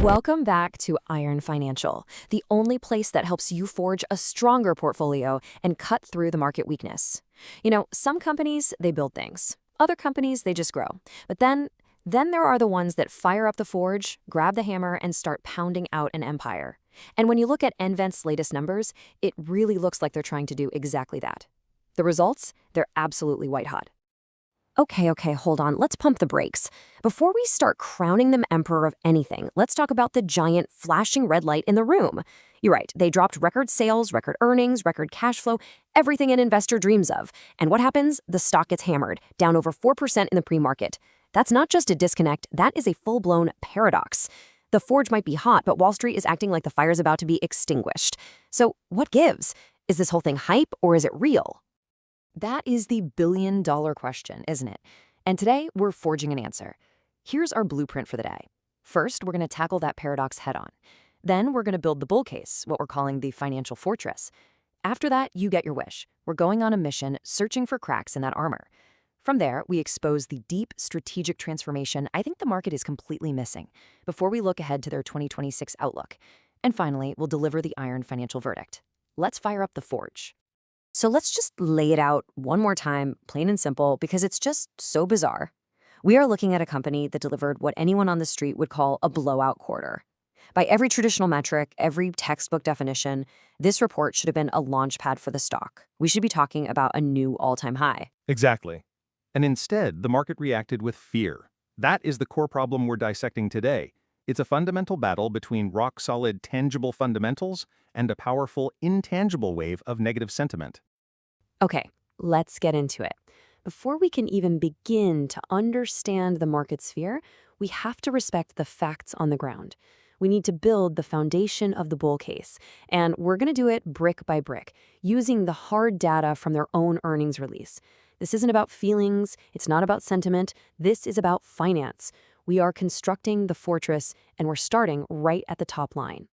Welcome back to Iron Financial, the only place that helps you forge a stronger portfolio and cut through the market weakness. Some companies, they build things. Other companies, they just grow. But then there are the ones that fire up the forge, grab the hammer, and start pounding out an empire. And when you look at nVent's latest numbers, it really looks like they're trying to do exactly that. The results? They're absolutely white hot. Okay, hold on. Let's pump the brakes. Before we start crowning them emperor of anything, let's talk about the giant flashing red light in the room. You're right, they dropped record sales, record earnings, record cash flow, everything an investor dreams of. And what happens? The stock gets hammered, down over 4% in the pre-market. That's not just a disconnect, that is a full-blown paradox. The forge might be hot, but Wall Street is acting like the fire's about to be extinguished. So what gives? Is this whole thing hype or is it real? That is the billion-dollar question, isn't it? And today, we're forging an answer. Here's our blueprint for the day. First, we're going to tackle that paradox head-on. Then, we're going to build the bull case, what we're calling the financial fortress. After that, you get your wish. We're going on a mission, searching for cracks in that armor. From there, we expose the deep strategic transformation I think the market is completely missing before we look ahead to their 2026 outlook. And finally, we'll deliver the iron financial verdict. Let's fire up the forge. So let's just lay it out one more time, plain and simple, because it's just so bizarre. We are looking at a company that delivered what anyone on the street would call a blowout quarter. By every traditional metric, every textbook definition, this report should have been a launch pad for the stock. We should be talking about a new all-time high. Exactly. And instead, the market reacted with fear. That is the core problem we're dissecting today. It's a fundamental battle between rock-solid tangible fundamentals and a powerful intangible wave of negative sentiment. Okay, let's get into it. Before we can even begin to understand the market's fear, we have to respect the facts on the ground. We need to build the foundation of the bull case, and we're going to do it brick by brick, using the hard data from their own earnings release. This isn't about feelings, it's not about sentiment, this is about finance. We are constructing the fortress, and we're starting right at the top line.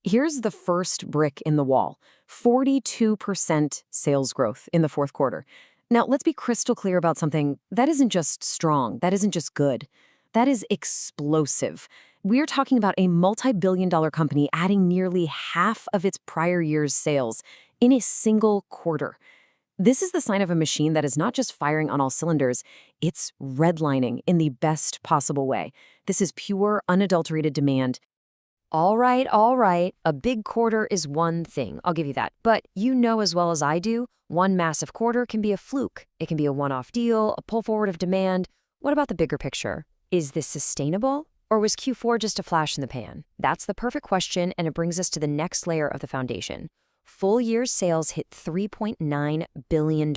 Here's the first brick in the wall, 42% sales growth in the fourth quarter. Now, let's be crystal clear about something. That isn't just strong, that isn't just good. That is explosive. We're talking about a multi-billion-dollar company adding nearly half of its prior year's sales in a single quarter. This is the sign of a machine that is not just firing on all cylinders, it's redlining in the best possible way. This is pure, unadulterated demand. All right. A big quarter is one thing, I'll give you that. But you know as well as I do, one massive quarter can be a fluke. It can be a one-off deal, a pull forward of demand. What about the bigger picture? Is this sustainable? Or was Q4 just a flash in the pan? That's the perfect question, and it brings us to the next layer of the foundation. Full year sales hit $3.9 billion.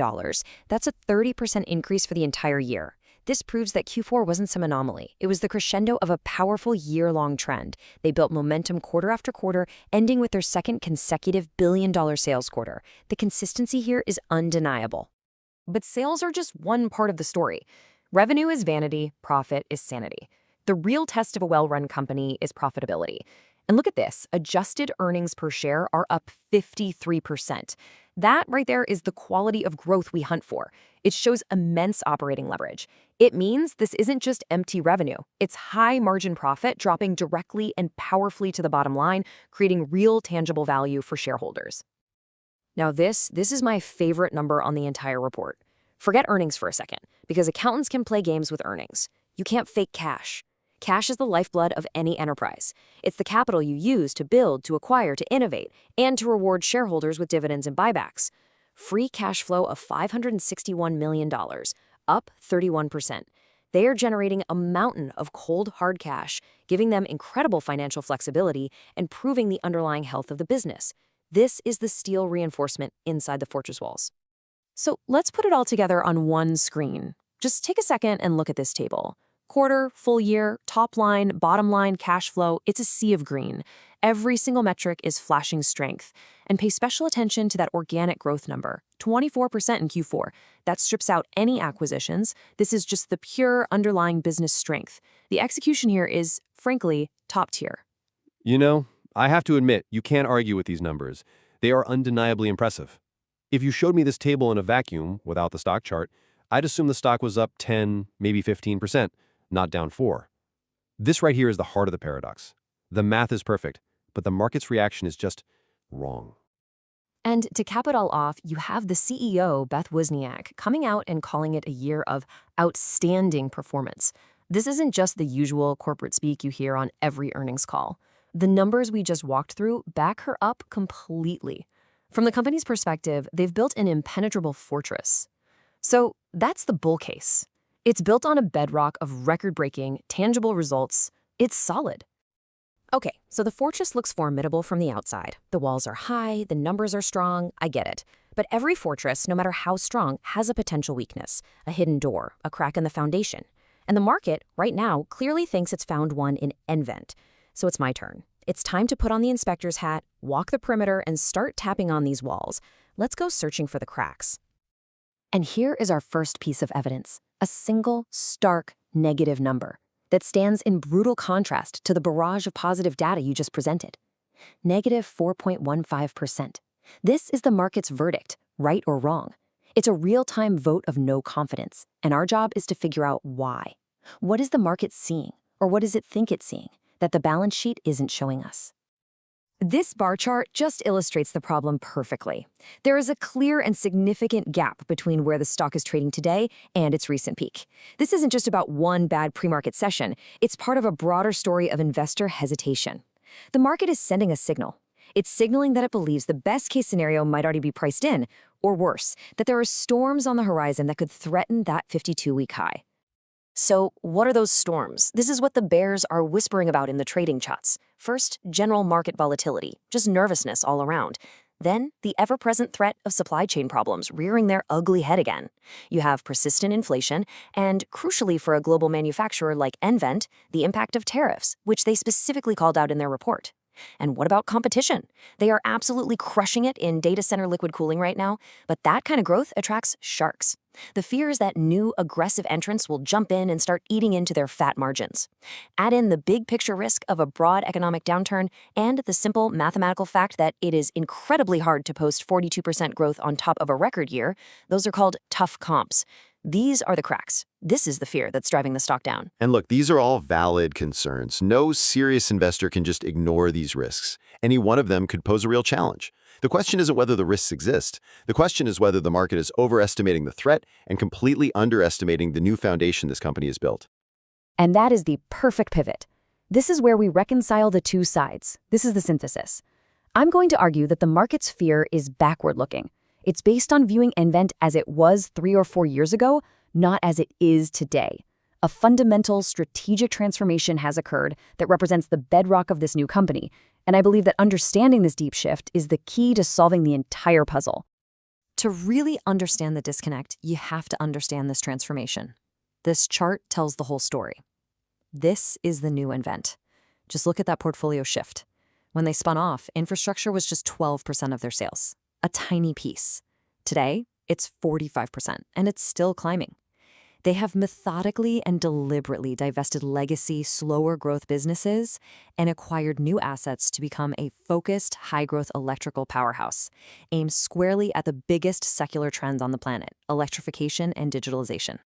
That's a 30% increase for the entire year. This proves that Q4 wasn't some anomaly. It was the crescendo of a powerful year-long trend. They built momentum quarter after quarter, ending with their second consecutive billion-dollar sales quarter. The consistency here is undeniable. But sales are just one part of the story. Revenue is vanity, profit is sanity. The real test of a well-run company is profitability. And look at this, adjusted earnings per share are up 53%. That right there is the quality of growth we hunt for. It shows immense operating leverage. It means this isn't just empty revenue. It's high margin profit dropping directly and powerfully to the bottom line, creating real tangible value for shareholders. Now this is my favorite number on the entire report. Forget earnings for a second, because accountants can play games with earnings. You can't fake cash. Cash is the lifeblood of any enterprise. It's the capital you use to build, to acquire, to innovate, and to reward shareholders with dividends and buybacks. Free cash flow of $561 million, up 31%. They are generating a mountain of cold, hard cash, giving them incredible financial flexibility and proving the underlying health of the business. This is the steel reinforcement inside the fortress walls. So let's put it all together on one screen. Just take a second and look at this table. Quarter, full year, top line, bottom line, cash flow, it's a sea of green. Every single metric is flashing strength. And pay special attention to that organic growth number, 24% in Q4. That strips out any acquisitions. This is just the pure underlying business strength. The execution here is, frankly, top tier. I have to admit, you can't argue with these numbers. They are undeniably impressive. If you showed me this table in a vacuum, without the stock chart, I'd assume the stock was up 10, maybe 15%. Not down 4. This right here is the heart of the paradox. The math is perfect, but the market's reaction is just wrong. And to cap it all off, you have the CEO, Beth Wozniak, coming out and calling it a year of outstanding performance. This isn't just the usual corporate speak you hear on every earnings call. The numbers we just walked through back her up completely. From the company's perspective, they've built an impenetrable fortress. So that's the bull case. It's built on a bedrock of record-breaking, tangible results. It's solid. Okay, so the fortress looks formidable from the outside. The walls are high, the numbers are strong, I get it. But every fortress, no matter how strong, has a potential weakness, a hidden door, a crack in the foundation. And the market, right now, clearly thinks it's found one in nVent. So it's my turn. It's time to put on the inspector's hat, walk the perimeter, and start tapping on these walls. Let's go searching for the cracks. And here is our first piece of evidence, a single, stark, negative number that stands in brutal contrast to the barrage of positive data you just presented. Negative 4.15%. This is the market's verdict, right or wrong. It's a real-time vote of no confidence, and our job is to figure out why. What is the market seeing, or what does it think it's seeing, that the balance sheet isn't showing us? This bar chart just illustrates the problem perfectly. There is a clear and significant gap between where the stock is trading today and its recent peak. This isn't just about one bad pre-market session. It's part of a broader story of investor hesitation. The market is sending a signal. It's signaling that it believes the best-case scenario might already be priced in, or worse, that there are storms on the horizon that could threaten that 52-week high. So, what are those storms? This is what the bears are whispering about in the trading chats. First, general market volatility, just nervousness all around. Then, the ever-present threat of supply chain problems rearing their ugly head again. You have persistent inflation, and crucially for a global manufacturer like nVent, the impact of tariffs, which they specifically called out in their report. And what about competition? They are absolutely crushing it in data center liquid cooling right now, but that kind of growth attracts sharks. The fear is that new, aggressive entrants will jump in and start eating into their fat margins. Add in the big picture risk of a broad economic downturn and the simple mathematical fact that it is incredibly hard to post 42% growth on top of a record year. Those are called tough comps. These are the cracks. This is the fear that's driving the stock down. And look, these are all valid concerns. No serious investor can just ignore these risks. Any one of them could pose a real challenge. The question isn't whether the risks exist. The question is whether the market is overestimating the threat and completely underestimating the new foundation this company has built. And that is the perfect pivot. This is where we reconcile the two sides. This is the synthesis. I'm going to argue that the market's fear is backward-looking. It's based on viewing nVent as it was 3 or 4 years ago, not as it is today. A fundamental strategic transformation has occurred that represents the bedrock of this new company, and I believe that understanding this deep shift is the key to solving the entire puzzle. To really understand the disconnect, you have to understand this transformation. This chart tells the whole story. This is the new nVent. Just look at that portfolio shift. When they spun off, infrastructure was just 12% of their sales. A tiny piece. Today, it's 45%, and it's still climbing. They have methodically and deliberately divested legacy, slower growth businesses and acquired new assets to become a focused, high-growth electrical powerhouse, aimed squarely at the biggest secular trends on the planet, electrification and digitalization.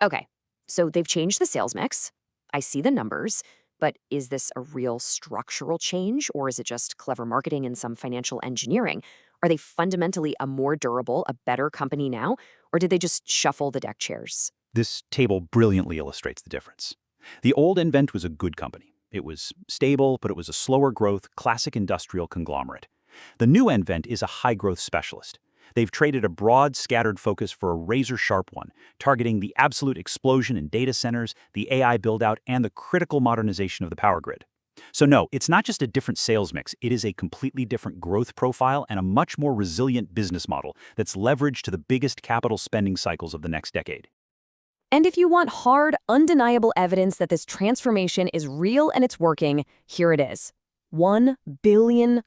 Okay, so they've changed the sales mix. I see the numbers. But is this a real structural change, or is it just clever marketing and some financial engineering? Are they fundamentally a more durable, a better company now, or did they just shuffle the deck chairs? This table brilliantly illustrates the difference. The old nVent was a good company. It was stable, but it was a slower growth, classic industrial conglomerate. The new nVent is a high-growth specialist. They've traded a broad, scattered focus for a razor-sharp one, targeting the absolute explosion in data centers, the AI build-out, and the critical modernization of the power grid. So no, it's not just a different sales mix. It is a completely different growth profile and a much more resilient business model that's leveraged to the biggest capital spending cycles of the next decade. And if you want hard, undeniable evidence that this transformation is real and it's working, here it is. $1 billion.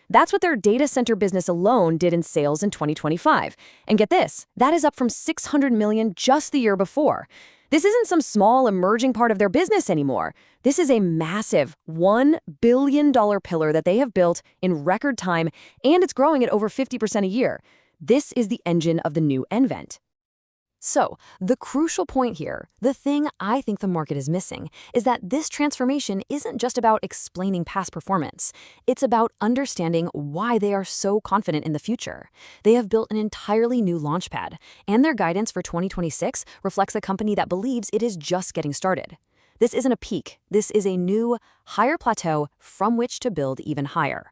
That's what their data center business alone did in sales in 2025. And get this, that is up from $600 million just the year before. This isn't some small emerging part of their business anymore. This is a massive $1 billion pillar that they have built in record time, and it's growing at over 50% a year. This is the engine of the new nVent. So, the crucial point here, the thing I think the market is missing, is that this transformation isn't just about explaining past performance. It's about understanding why they are so confident in the future. They have built an entirely new launchpad, and their guidance for 2026 reflects a company that believes it is just getting started. This isn't a peak. This is a new, higher plateau from which to build even higher.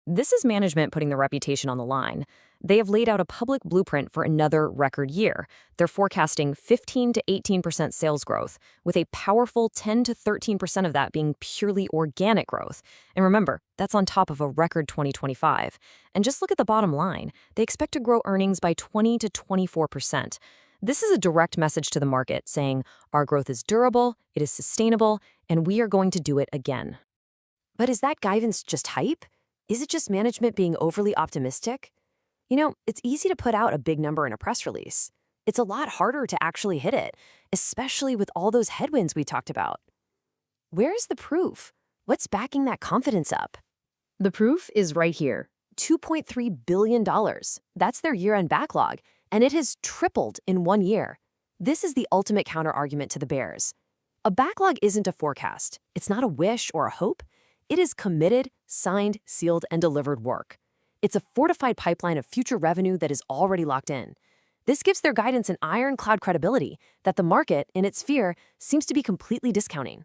This is management putting their reputation on the line. They have laid out a public blueprint for another record year. They're forecasting 15 to 18% sales growth, with a powerful 10 to 13% of that being purely organic growth. And remember, that's on top of a record 2025. And just look at the bottom line. They expect to grow earnings by 20 to 24%. This is a direct message to the market saying, our growth is durable, it is sustainable, and we are going to do it again. But is that guidance just hype? Is it just management being overly optimistic? You know, it's easy to put out a big number in a press release. It's a lot harder to actually hit it, especially with all those headwinds we talked about. Where's the proof? What's backing that confidence up? The proof is right here. $2.3 billion. That's their year-end backlog, and it has tripled in 1 year. This is the ultimate counter-argument to the bears. A backlog isn't a forecast. It's not a wish or a hope. It is committed, signed, sealed, and delivered work. It's a fortified pipeline of future revenue that is already locked in. This gives their guidance an ironclad credibility that the market, in its fear, seems to be completely discounting.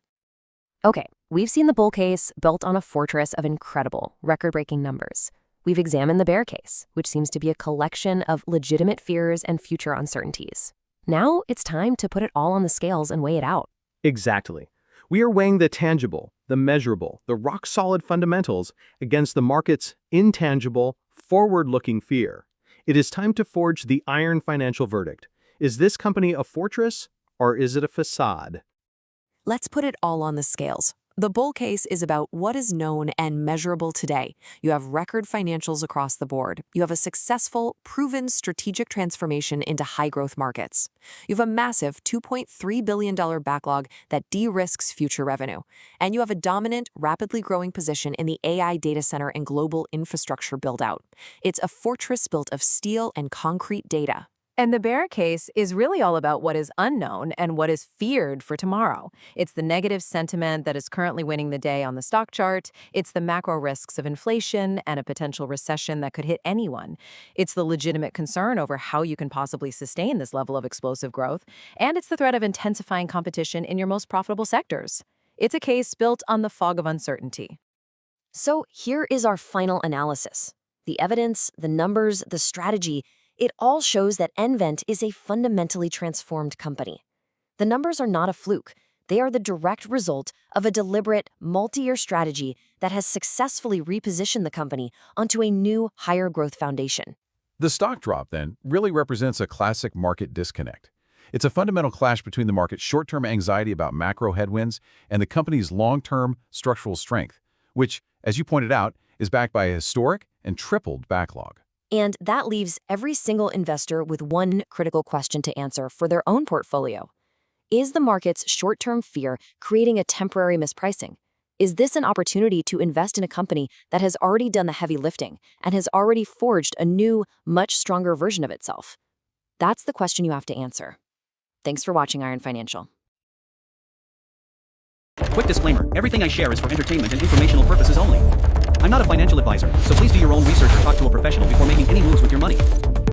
Okay, we've seen the bull case built on a fortress of incredible, record-breaking numbers. We've examined the bear case, which seems to be a collection of legitimate fears and future uncertainties. Now it's time to put it all on the scales and weigh it out. Exactly. We are weighing the tangible, the measurable, the rock-solid fundamentals against the market's intangible, forward-looking fear. It is time to forge the iron financial verdict. Is this company a fortress, or is it a facade? Let's put it all on the scales. The bull case is about what is known and measurable today. You have record financials across the board. You have a successful, proven strategic transformation into high-growth markets. You have a massive $2.3 billion backlog that de-risks future revenue. And you have a dominant, rapidly growing position in the AI data center and global infrastructure build-out. It's a fortress built of steel and concrete data. And the bear case is really all about what is unknown and what is feared for tomorrow. It's the negative sentiment that is currently winning the day on the stock chart. It's the macro risks of inflation and a potential recession that could hit anyone. It's the legitimate concern over how you can possibly sustain this level of explosive growth. And it's the threat of intensifying competition in your most profitable sectors. It's a case built on the fog of uncertainty. So here is our final analysis. The evidence, the numbers, the strategy, it all shows that nVent is a fundamentally transformed company. The numbers are not a fluke. They are the direct result of a deliberate, multi-year strategy that has successfully repositioned the company onto a new, higher growth foundation. The stock drop, then, really represents a classic market disconnect. It's a fundamental clash between the market's short-term anxiety about macro headwinds and the company's long-term structural strength, which, as you pointed out, is backed by a historic and tripled backlog. And that leaves every single investor with one critical question to answer for their own portfolio. Is the market's short-term fear creating a temporary mispricing? Is this an opportunity to invest in a company that has already done the heavy lifting and has already forged a new, much stronger version of itself? That's the question you have to answer. Thanks for watching Iron Financial. Quick disclaimer, everything I share is for entertainment and informational purposes only. I'm not a financial advisor, so please do your own research or talk to a professional before making any moves with your money.